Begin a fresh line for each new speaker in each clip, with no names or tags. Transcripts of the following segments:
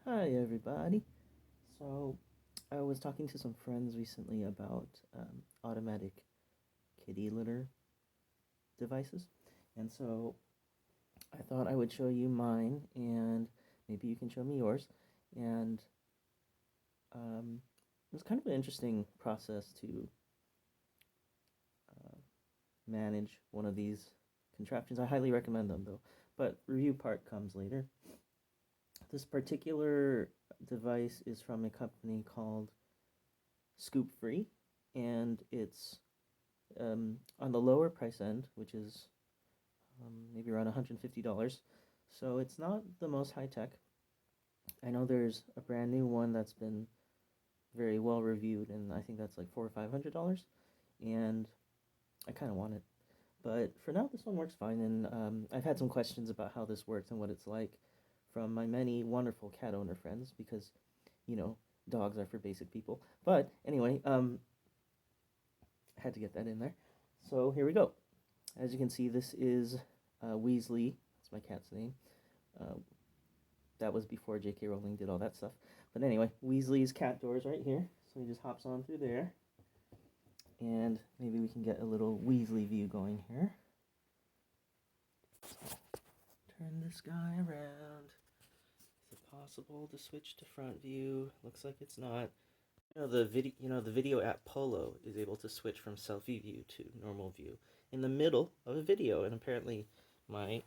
Hi everybody. So I was talking to some friends recently about automatic kitty litter devices, and so I thought I would show you mine, and maybe you can show me yours. And it was kind of an interesting process to uh, manage one of these contraptions. I highly recommend them though, but review part comes later. This particular device is from a company called Scoop Free, and it's on the lower price end, which is maybe around $150. So it's not the most high tech. I know there's a brand new one that's been very well reviewed, and I think that's like $400 or $500, and I kind of want it. But for now, this one works fine, and I've had some questions about how this works and what it's like from my many wonderful cat owner friends, because, you know, dogs are for basic people. But anyway, I had to get that in there. So here we go. As you can see, this is Weasley. That's my cat's name. Uh, that was before J.K. Rowling did all that stuff. But anyway, Weasley's cat door is right here. So he just hops on through there. And maybe we can get a little Weasley view going here. So, turn this guy around. Is it possible to switch to front view? Looks like it's not. The video app Polo is able to switch from selfie view to normal view in the middle of a video, and apparently my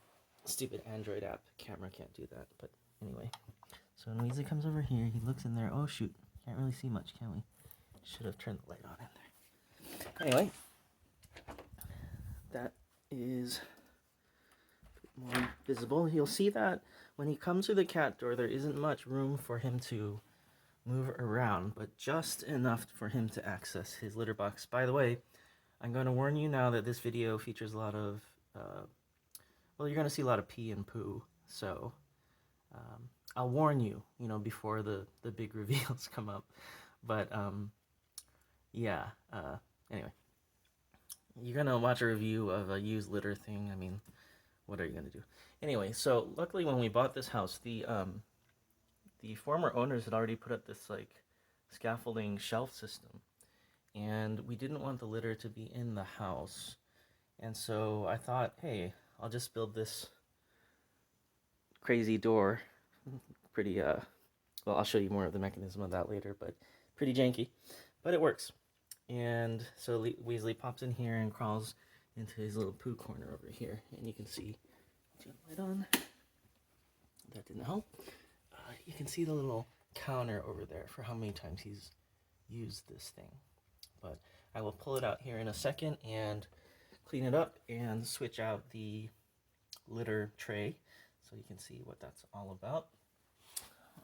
stupid Android app camera can't do that. But anyway, so when Weasley comes over here, he looks in there. Oh shoot, can't really see much, can we? Should have turned the light on in there. Anyway, that is more visible. You'll see that when he comes through the cat door, there isn't much room for him to move around, but just enough for him to access his litter box. By the way, I'm going to warn you now that this video features a lot of, well, you're going to see a lot of pee and poo, so I'll warn you, before the big reveals come up. But, yeah, anyway, you're going to watch a review of a used litter thing. I mean, what are you going to do? Anyway, so luckily when we bought this house, the former owners had already put up this, like, scaffolding shelf system, and we didn't want the litter to be in the house. And so I thought, hey, I'll just build this crazy door. Pretty, well, I'll show you more of the mechanism of that later, but pretty janky. But it works. And so Weasley pops in here and crawls into his little poo corner over here. And you can see, turn the light on. That didn't help. You can see the little counter over there for how many times he's used this thing. But I will pull it out here in a second and clean it up and switch out the litter tray so you can see what that's all about.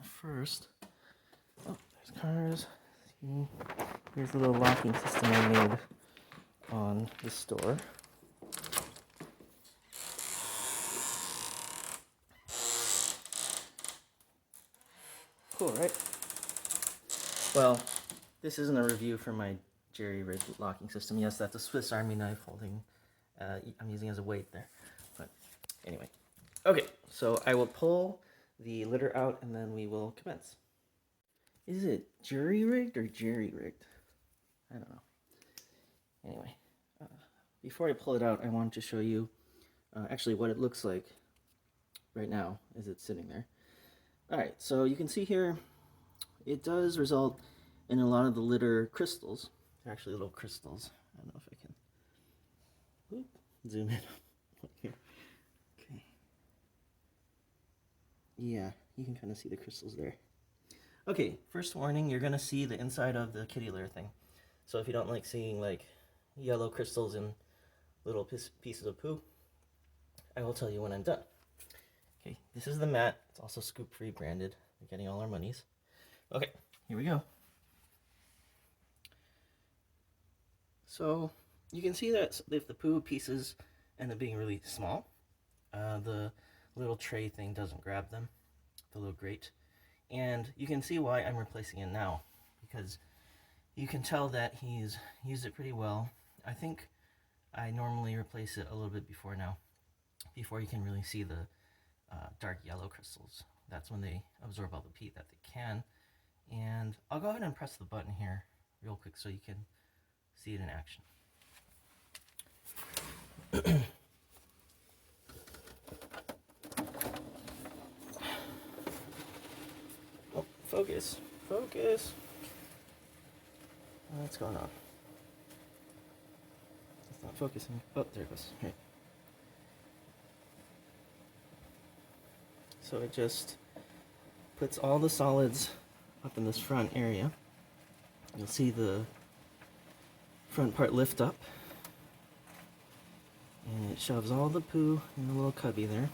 First, oh, there's cars. See, here's the little locking system I made on the store. Cool, right? Well, this isn't a review for my jerry-rigged locking system. Yes, that's a Swiss Army knife holding. I'm using as a weight there. But anyway. Okay, so I will pull the litter out and then we will commence. Is it jury-rigged or jerry-rigged? I don't know. Anyway, before I pull it out, I wanted to show you actually what it looks like right now as it's sitting there. Alright, so you can see here, it does result in a lot of the litter crystals. They're actually little crystals. I don't know if I can zoom in here. Okay. Yeah, you can kind of see the crystals there. Okay, first warning, you're going to see the inside of the kitty litter thing. So if you don't like seeing like yellow crystals in little pieces of poo, I will tell you when I'm done. Okay, this is the mat. It's also Scoop Free branded. We're getting all our monies. Okay, here we go. So you can see that if the poo pieces end up being really small, the little tray thing doesn't grab them, the little grate. And you can see why I'm replacing it now, because you can tell that he's used it pretty well. I think I normally replace it a little bit before now, before you can really see the dark yellow crystals. that's when they absorb all the peat that they can. And I'll go ahead and press the button here real quick so you can see it in action. Oh, focus. Focus. What's going on? It's not focusing. Oh, there it goes. Here. So it just puts all the solids up in this front area. You'll see the front part lift up. And it shoves all the poo in the little cubby there.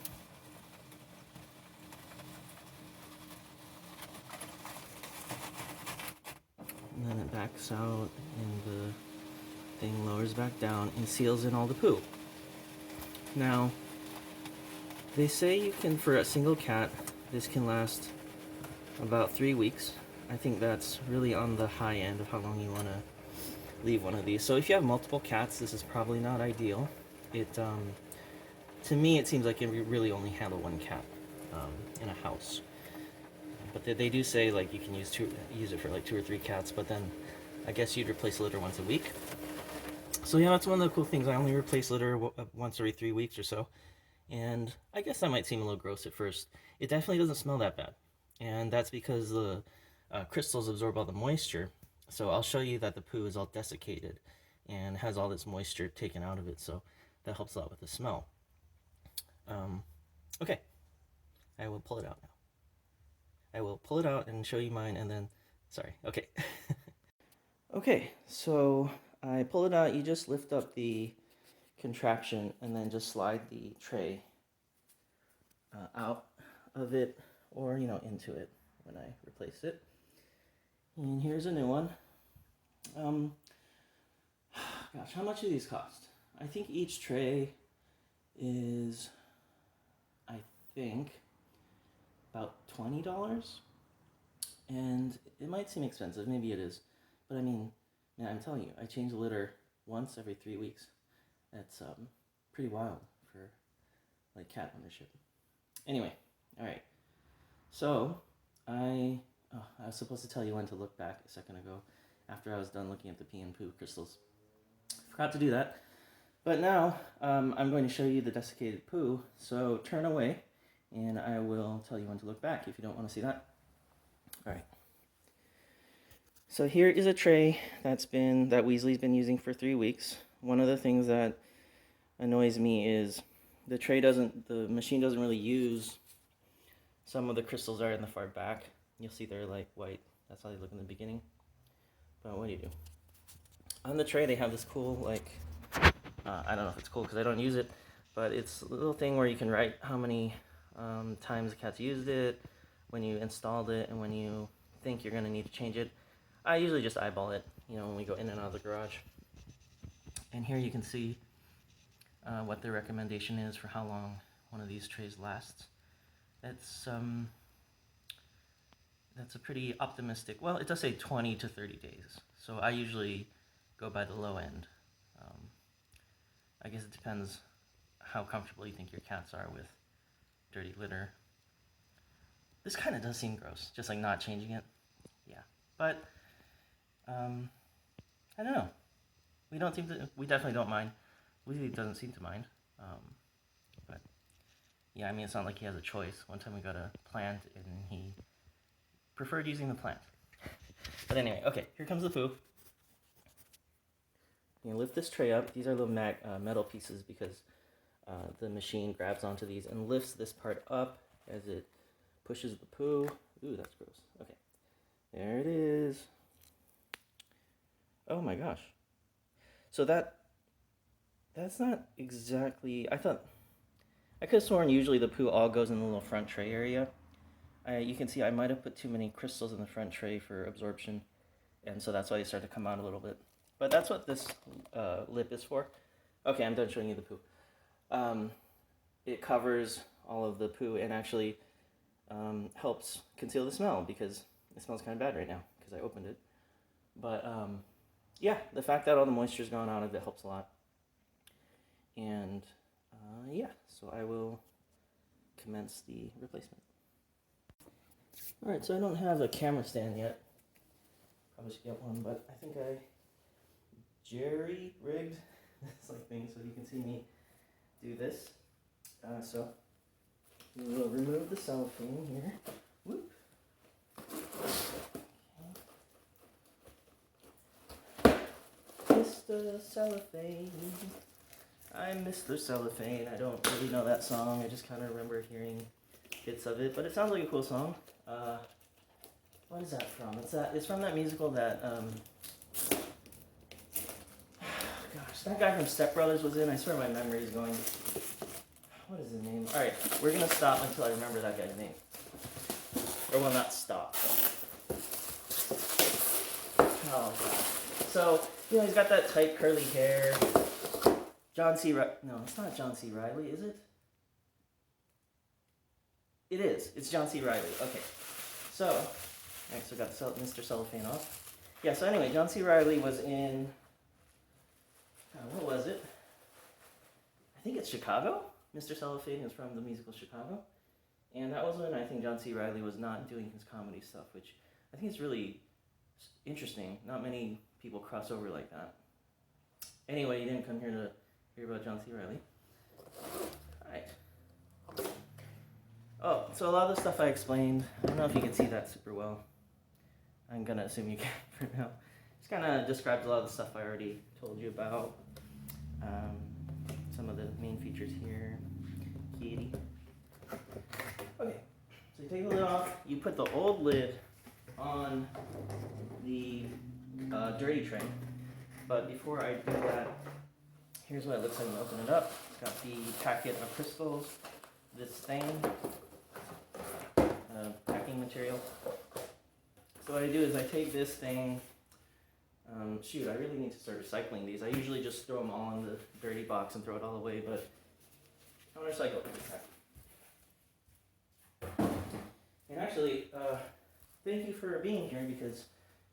And then it backs out and the thing lowers back down and seals in all the poo. Now, they say you can, for a single cat, this can last about 3 weeks. I think that's really on the high end of how long you want to leave one of these. So if you have multiple cats, this is probably not ideal. It, to me, it seems like it really only handle one cat in a house. But they do say like you can use it for like 2 or 3 cats, but then I guess you'd replace litter once a week. So yeah, that's one of the cool things. I only replace litter once every 3 weeks or so. And I guess that might seem a little gross at first. It definitely doesn't smell that bad. And that's because the crystals absorb all the moisture. So I'll show you that the poo is all desiccated and has all this moisture taken out of it. So that helps a lot with the smell. Okay, I will pull it out now. I will pull it out and show you mine and then, sorry, okay. Okay, so I pull it out. You just lift up the contraption and then just slide the tray out of it or, you know, into it when I replace it. And here's a new one. Gosh, how much do these cost? I think each tray is, I think, about $20. And it might seem expensive, maybe it is. But I mean, man, I'm telling you, I change the litter once every 3 weeks. That's pretty wild for like cat ownership. Anyway, all right. So I was supposed to tell you when to look back a second ago after I was done looking at the pee and poo crystals. Forgot to do that. But now I'm going to show you the desiccated poo. So turn away and I will tell you when to look back if you don't want to see that. All right. So here is a tray that Weasley's been using for 3 weeks. One of the things that annoys me is the machine doesn't really use some of the crystals are in the far back. You'll see they're like white. That's how they look in the beginning. But what do you do? On the tray they have this cool like, I don't know if it's cool because I don't use it, but it's a little thing where you can write how many times the cat's used it, when you installed it, and when you think you're going to need to change it. I usually just eyeball it, you know, when we go in and out of the garage. And here you can see what their recommendation is for how long one of these trays lasts. That's a pretty optimistic, well, it does say 20 to 30 days. So I usually go by the low end. I guess it depends how comfortable you think your cats are with dirty litter. This kind of does seem gross, just like not changing it. Yeah, but I don't know. We definitely don't mind. Weasley doesn't seem to mind. But yeah, I mean, it's not like he has a choice. One time we got a plant and he preferred using the plant. But anyway, okay, here comes the poo. You lift this tray up. These are little metal pieces because the machine grabs onto these and lifts this part up as it pushes the poo. Ooh, that's gross. Okay, there it is. Oh my gosh. So that's not exactly, I could have sworn usually the poo all goes in the little front tray area. You can see I might have put too many crystals in the front tray for absorption, and so that's why they start to come out a little bit. But that's what this lip is for. Okay, I'm done showing you the poo. It covers all of the poo and actually helps conceal the smell because it smells kind of bad right now because I opened it. But yeah, the fact that all the moisture's gone out of it helps a lot. And yeah, so I will commence the replacement. Alright, so I don't have a camera stand yet. Probably should get one, but I think I jerry-rigged this like thing so you can see me do this. So we will remove the cellophane here. Whoop. Okay. Mr. Cellophane. I'm Mr. Cellophane. I don't really know that song. I just kind of remember hearing bits of it, but it sounds like a cool song. What is that from? It's from that musical that gosh, that guy from Step Brothers was in. I swear my memory is going. What is his name? All right, we're gonna stop until I remember that guy's name. Or well, not stop. Oh god. So he's got that tight curly hair. No, it's not John C. Reilly, is it? It is. It's John C. Reilly. Okay. So, alright, so we got Mr. Cellophane off. Yeah, so anyway, John C. Reilly was in, what was it? I think it's Chicago. Mr. Cellophane is from the musical Chicago. And that was when I think John C. Reilly was not doing his comedy stuff, which I think is really interesting. Not many people cross over like that. Anyway, you didn't come here to hear about John C. Reilly. Alright. Oh, so a lot of the stuff I explained, I don't know if you can see that super well. I'm gonna assume you can for now. Just kind of describes a lot of the stuff I already told you about. Some of the main features here. Kitty. Okay, so you take the lid off, you put the old lid on the dirty tray. But before I do that, here's what it looks like when you open it up. It's got the packet of crystals, this thing, packing material. So what I do is I take this thing, shoot, I really need to start recycling these. I usually just throw them all in the dirty box and throw it all away, but I want to recycle it. And actually, thank you for being here, because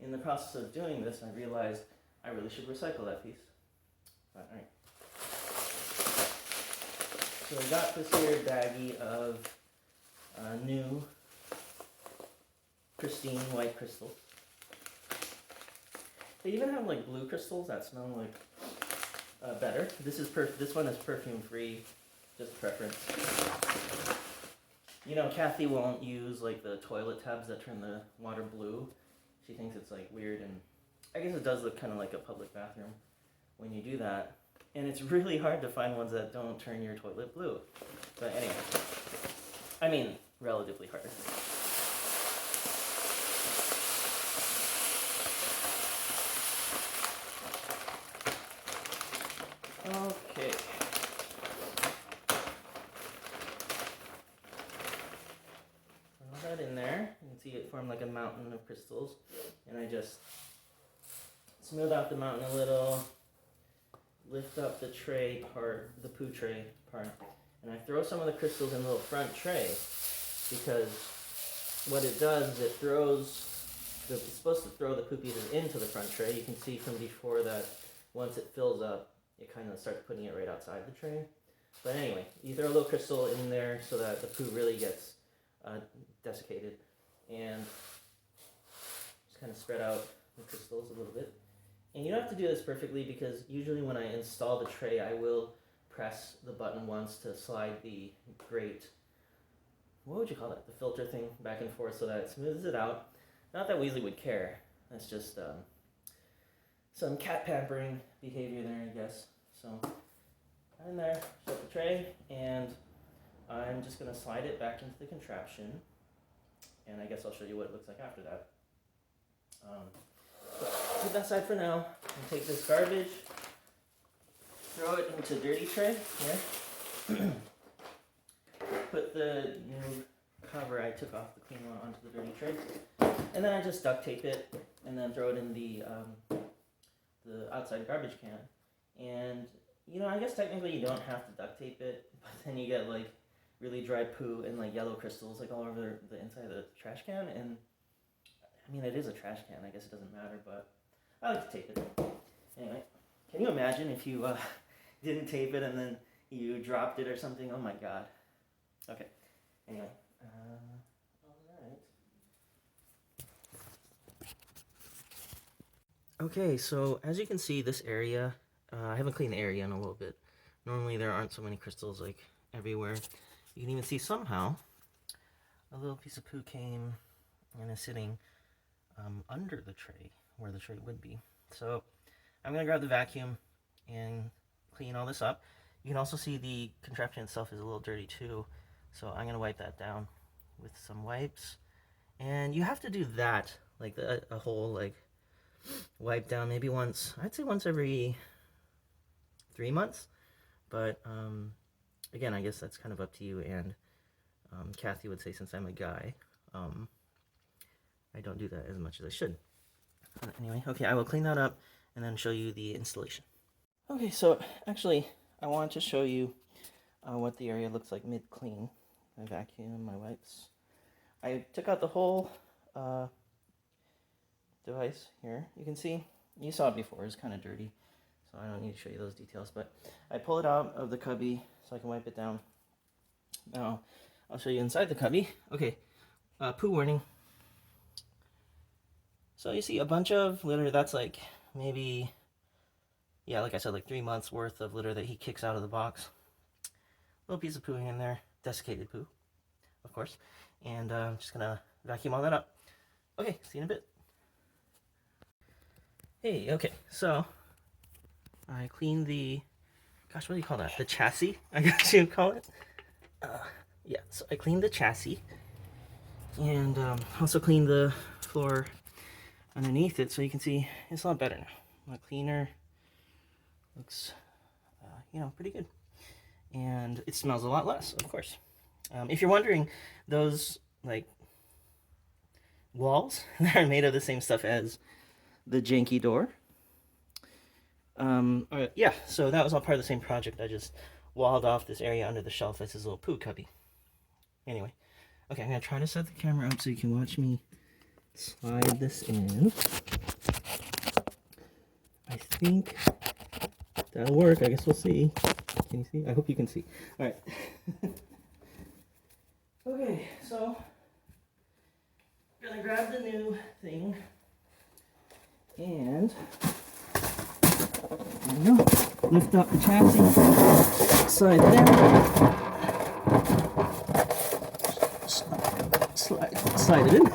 in the process of doing this, I realized I really should recycle that piece. But, alright. So I got this here baggie of new pristine white crystals. They even have like blue crystals that smell like better. This one is perfume free, just preference. You know, Kathy won't use like the toilet tabs that turn the water blue. She thinks it's like weird, and I guess it does look kind of like a public bathroom when you do that. And it's really hard to find ones that don't turn your toilet blue. But anyway, I mean, relatively hard. Okay. Throw that in there. You can see it form like a mountain of crystals. And I just smooth out the mountain a little. Lift up the tray part, the poo tray part, and I throw some of the crystals in the little front tray, because what it does is it's supposed to throw the poo pieces into the front tray. You can see from before that once it fills up, it kind of starts putting it right outside the tray. But anyway, you throw a little crystal in there so that the poo really gets desiccated, and just kind of spread out the crystals a little bit. And you don't have to do this perfectly, because usually when I install the tray, I will press the button once to slide the grate, what would you call that, the filter thing back and forth so that it smooths it out. Not that Weasley would care. That's just some cat pampering behavior there, I guess. So, in there, shut the tray, and I'm just going to slide it back into the contraption. And I guess I'll show you what it looks like after that. Put that aside for now, and take this garbage, throw it into dirty tray here. Put the new cover I took off the clean one onto the dirty tray, and then I just duct tape it, and then throw it in the outside garbage can. And you know, I guess technically you don't have to duct tape it, but then you get like really dry poo and like yellow crystals like all over the inside of the trash can. And I mean, it is a trash can, I guess it doesn't matter, but I like to tape it. Anyway, can you imagine if you didn't tape it and then you dropped it or something? Oh my god. Okay, anyway. Alright. Okay, so as you can see, this area, I haven't cleaned the area in a little bit. Normally there aren't so many crystals like everywhere. You can even see somehow a little piece of poo came and is sitting under the tray where the tray would be. So I'm gonna grab the vacuum and clean all this up. You can also see the contraption itself is a little dirty too, so I'm gonna wipe that down with some wipes. And you have to do that, like a whole like wipe down maybe once, I'd say once every 3 months. But again, I guess that's kind of up to you. And Kathy would say, since I'm a guy, I don't do that as much as I should. Anyway, okay, I will clean that up and then show you the installation. Okay, so actually, I wanted to show you what the area looks like mid-clean. My vacuum, my wipes. I took out the whole device here. You can see, you saw it before, it's kind of dirty, so I don't need to show you those details, but I pull it out of the cubby so I can wipe it down. Now, I'll show you inside the cubby. Okay, poo warning. So you see a bunch of litter. That's like maybe, yeah, like I said, like 3 months worth of litter that he kicks out of the box. Little piece of pooing in there, desiccated poo, of course. And I'm just gonna vacuum all that up. Okay, see you in a bit. Hey, okay, so I cleaned the, gosh, what do you call that? The chassis, I guess you'd call it. Yeah, so I cleaned the chassis and also cleaned the floor underneath it, so you can see it's a lot better now. A lot cleaner. Looks, you know, pretty good. And it smells a lot less, of course. If you're wondering, those like walls that are made of the same stuff as the janky door. Yeah, so that was all part of the same project. I just walled off this area under the shelf as his little poo cubby. Anyway, okay, I'm gonna try to set the camera up so you can watch me slide this in. I think that'll work. I guess we'll see. Can you see? I hope you can see. All right. Okay, so I'm gonna grab the new thing and there we go. Lift up the chassis, slide it down, slide it in.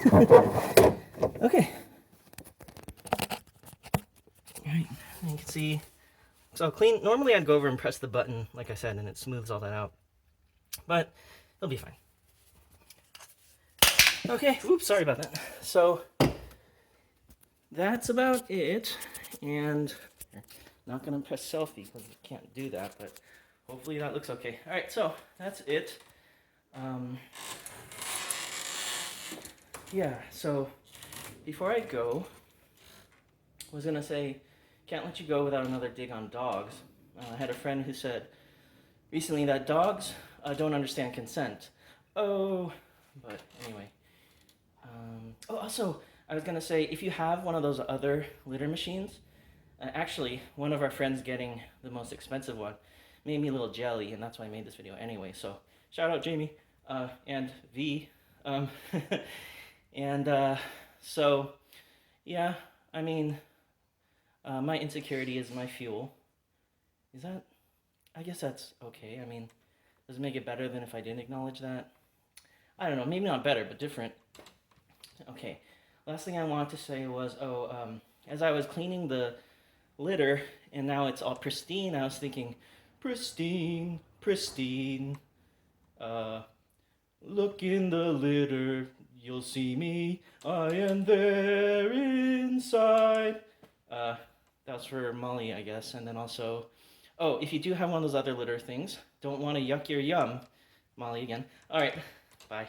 Okay. Alright, you can see, so clean. Normally I'd go over and press the button, like I said, and it smooths all that out, but it'll be fine. Okay, oops, sorry about that. So that's about it, and not gonna press selfie because you can't do that, but hopefully that looks okay. All right, so that's it. Yeah, so before I go, I was gonna say, can't let you go without another dig on dogs. I had a friend who said recently that dogs don't understand consent. Oh, but anyway. Oh, also, I was gonna say, if you have one of those other litter machines, actually, one of our friends getting the most expensive one made me a little jelly, and that's why I made this video anyway. So, shout out Jamie and V. So, yeah, I mean, my insecurity is my fuel. Is that? I guess that's okay. I mean, does it make it better than if I didn't acknowledge that? I don't know, maybe not better, but different. Okay, last thing I wanted to say was, as I was cleaning the litter and now it's all pristine, I was thinking, pristine, pristine. Look in the litter, you'll see me, I am there inside. That's for Molly, I guess. And then also, oh, if you do have one of those other litter things, don't want to yuck your yum, Molly again. All right, bye.